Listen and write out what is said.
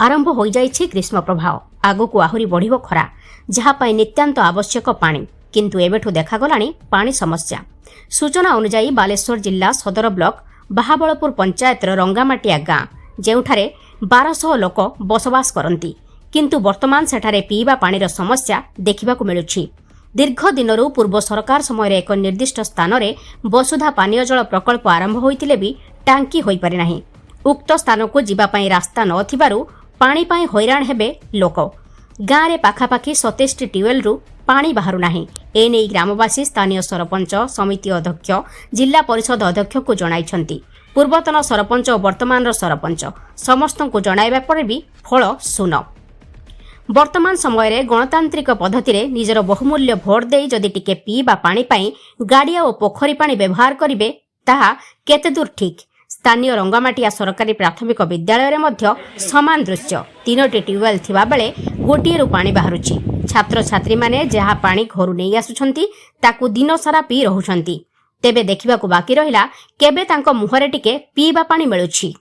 आरंभ हो जाइछि ग्रीष्म प्रभाव आगकू आहुरी बढ़िबो खरा जहापाई नित्यांत आवश्यक पानी किंतु एबेठू देखागलाणी पानी समस्या। सूचना अनुसार बालेश्वर जिला सदर ब्लॉक बाहाबलपुर पंचायतर रंगामाटिया गाँ जेउठारे 1200 लोक बसवास करती किंतु वर्तमान सेठारे पीवा पानीर समस्या देखिबाकू मिलुछि। दीर्घ दिनरू पूर्व सरकार समय एक निर्दिष्ट स्थान में वसुधा पानीय जल प्रकल्प आरंभ होइतिले भी टांकी होई पारि नाही। उक्त स्थान को जीवापाई रास्ता नथिबारु पानी पाई हैरान हेबे लोक। गाँव में पाखापाखि 27 ट्यूबवेल पानी बाहरु नाही। एने ग्रामवासी स्थानीय सरपंच समिति अध्यक्ष जिला परिषद अध्यक्ष को जणाइछंती। पूर्वतन सरपंच और वर्तमान सरपंच समस्त को जणाइबा पर भी फल शून्य। वर्तमान समय रे गणतांत्रिक पद्धति रे निजर बहुमूल्य भोट देई जदि टिके पीवा पानी पाई गाड़िया और पोखरी पानी व्यवहार करिवे ताहा केते दूर ठीक। स्थानीय रंगामाटिया सरकारी प्राथमिक विद्यालय रे मध्य समान दृश्य। 3टी ट्यूबवेल थिबा बेले गोटिएरु पानी बाहरुछि। छात्र छात्री माने जहा पानी घरु नेई आसुछंती ताकू दिन सारा पी रहुछंती। तेबे देखिबाकू बाकी रहिला केबे तांको मुहरे टिके पीवा पानी मिलुछि।